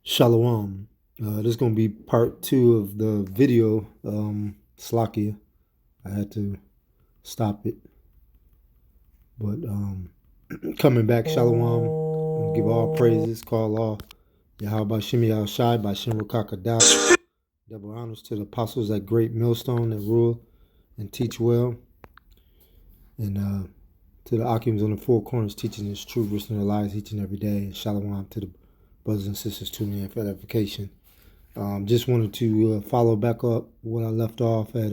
Shalom. This is going to be part two of the video, Slakia. I had to stop it. But coming back, Shalom. Give all praises, call all Yahweh Shemi Al Shai by Shem Kakadal. Double honors to the apostles at Great Millstone that rule and teach well. And to the Akims on the four corners teaching his truth, risking their lives each and every day. And Shalom to the brothers and sisters tuning in for edification. Just wanted to follow back up what I left off at.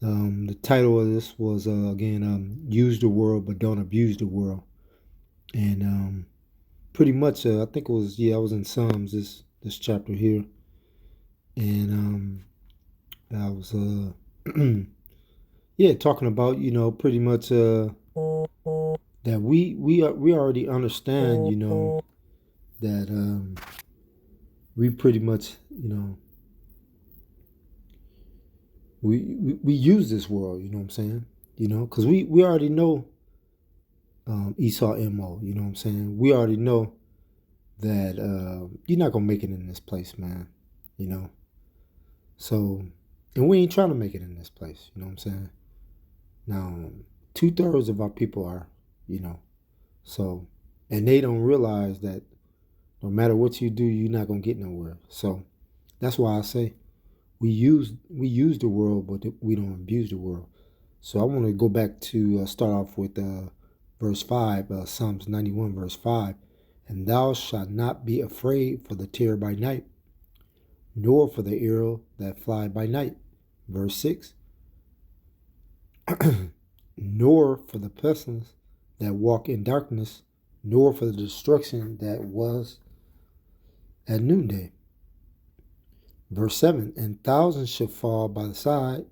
The title of this was, again, Use the World But Don't Abuse the World. And pretty much, I think it was, I was in Psalms, this chapter here. And I was, talking about, pretty much that we already understand, that we pretty much, we use this world, you know what I'm saying? Because we already know Esau MO, you know what I'm saying? We already know that you're not going to make it in this place, man, So, and we ain't trying to make it in this place, you know what I'm saying? Now, 2/3 of our people are, so, and they don't realize that no matter what you do, you're not going to get nowhere. So that's why I say we use the world, but we don't abuse the world. So I want to go back to start off with verse 5, Psalms 91, verse 5. And thou shalt not be afraid for the terror by night, nor for the arrow that fly by night. Verse 6. Nor for the pestilence that walk in darkness, nor for the destruction that was at noonday. Verse 7, and thousands shall fall by the side.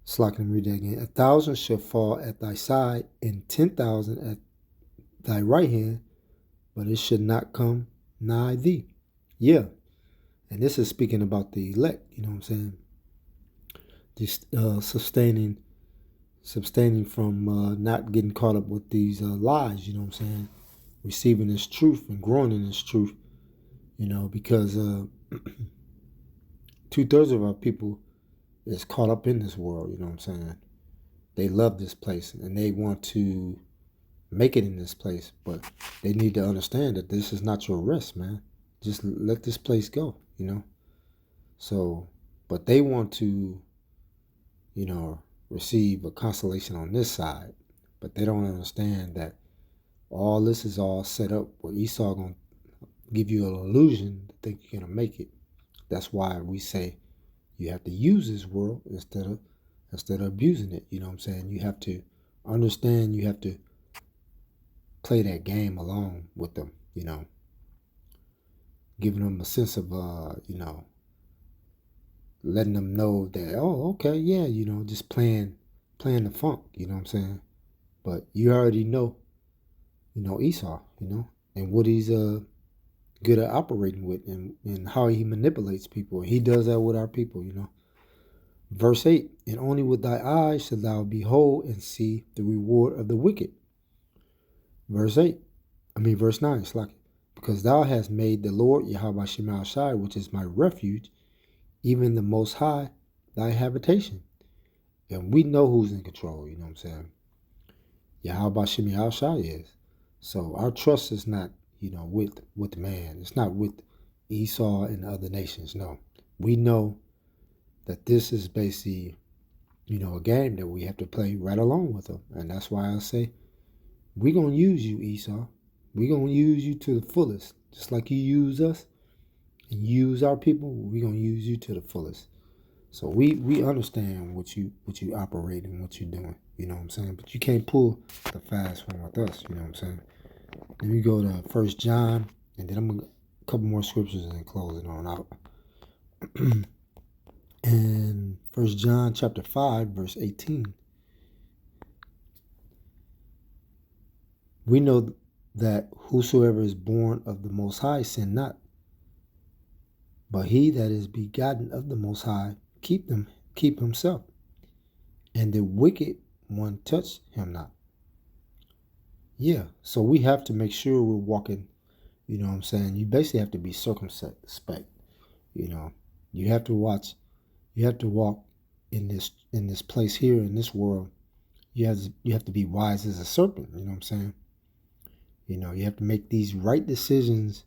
Slack and read that again. 1,000 shall fall at thy side, and 10,000 at thy right hand, but it should not come nigh thee. Yeah. And this is speaking about the elect, you know what I'm saying? Just sustaining from not getting caught up with these lies, you know what I'm saying? Receiving this truth and growing in this truth, because 2/3 of our people is caught up in this world, you know what I'm saying? They love this place and they want to make it in this place, but they need to understand that this is not your rest, man. Just let this place go, So, but they want to, receive a consolation on this side, but they don't understand that all this is all set up where Esau gonna give you an illusion to think you're gonna make it. That's why we say you have to use this world instead of abusing it. You know what I'm saying? You have to understand. You have to play that game along with them. Giving them a sense of letting them know that, oh, okay, yeah, just playing the funk. You know what I'm saying? But you already know, Esau, and what he's good at operating with, and how he manipulates people. He does that with our people, Verse 8, and only with thy eyes shalt thou behold and see the reward of the wicked. Verse 9, it's like, because thou hast made the Lord Yahweh Shema Shai, which is my refuge, even the Most High, thy habitation. And we know who's in control, you know what I'm saying? Yahweh Shema Shai is. So our trust is not, with man. It's not with Esau and the other nations. No. We know that this is basically, a game that we have to play right along with them. And that's why I say, we're going to use you, Esau. We're going to use you to the fullest. Just like you use us and use our people, we're going to use you to the fullest. So we understand what you operate and what you're doing, you know what I'm saying? But you can't pull the fast one with us, you know what I'm saying? Then we go to 1 John, and then I'm going to a couple more scriptures and close it on out. And 1 John chapter 5, verse 18. We know that whosoever is born of the Most High sin not, but he that is begotten of the Most High keep himself, and the wicked one touch him not. Yeah, so we have to make sure we're walking You know what I'm saying? You basically have to be circumspect. You know, you have to watch. You have to walk in this place here in this world. You have to be wise as a serpent. You know what I'm saying? You know, you have to make these right decisions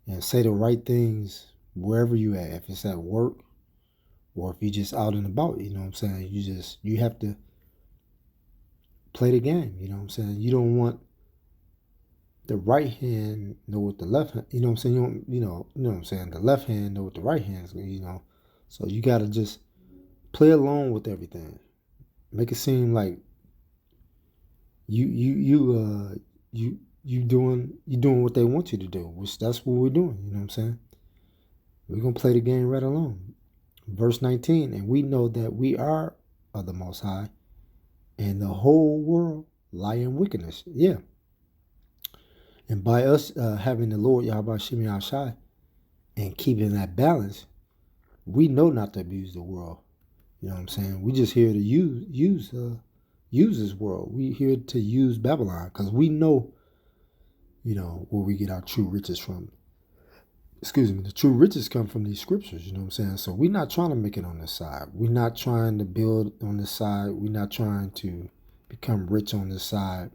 and say the right things wherever you at. If it's at work or if you're just out and about, you know what I'm saying? You have to play the game. You know what I'm saying? You don't want the right hand know what the left hand. You know what I'm saying? You know what I'm saying? The left hand know what the right hand is. You know, so you got to just play along with everything. Make it seem like you you you you doing what they want you to do, which that's what we're doing. You know what I'm saying? We're gonna play the game right along. Verse 19, and we know that we are of the Most High, and the whole world lie in wickedness. Yeah, and by us having the Lord Yahweh Shem Shai and keeping that balance, we know not to abuse the world. You know what I'm saying? We just here to use this world. We here to use Babylon because we know, you know, where we get our true riches from. Excuse me, the true riches come from these scriptures, you know what I'm saying? So we're not trying to make it on this side. We're not trying to build on this side. We're not trying to become rich on this side.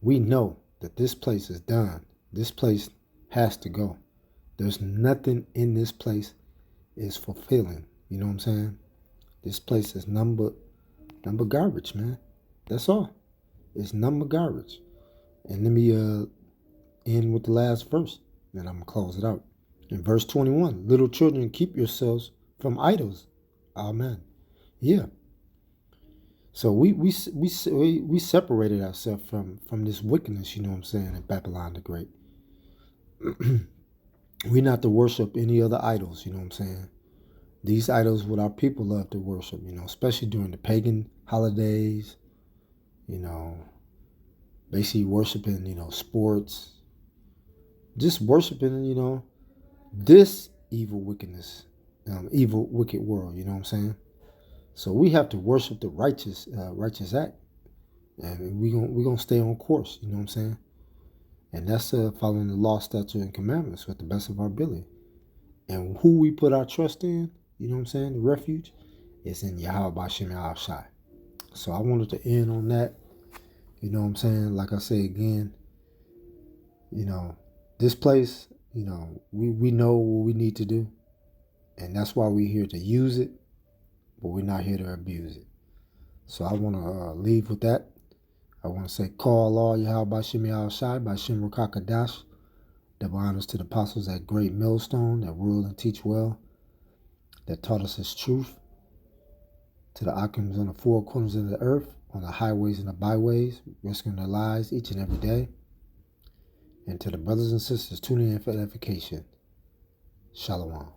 We know that this place is done. This place has to go. There's nothing in this place is fulfilling. You know what I'm saying? This place is number garbage, man. That's all. It's number garbage. And let me end with the last verse. Then I'm going to close it out. In verse 21, little children, keep yourselves from idols. Amen. Yeah. So we separated ourselves from this wickedness, you know what I'm saying, in Babylon the Great. We're not to worship any other idols, you know what I'm saying. These idols what our people love to worship, you know, especially during the pagan holidays, you know, basically worshiping, you know, sports, just worshiping, you know, this evil wickedness, evil, wicked world, you know what I'm saying? So we have to worship the righteous act, and we're gonna stay on course, you know what I'm saying? And that's following the law, statute, and commandments with the best of our ability. And who we put our trust in, you know what I'm saying, the refuge, is in Yahweh B'Shem Shai. So I wanted to end on that, you know what I'm saying? Like I say again, you know, this place, you know, we know what we need to do, and that's why we're here to use it, but we're not here to abuse it. So I want to leave with that. I want to say, call all Yahweh B'Shem Shai, B'Shem Rukakadash. Double honors to the apostles at Great Millstone that rule and teach well, that taught us His truth. To the Akims on the four corners of the earth, on the highways and the byways, risking their lives each and every day. And to the brothers and sisters tuning in for edification, Shalom.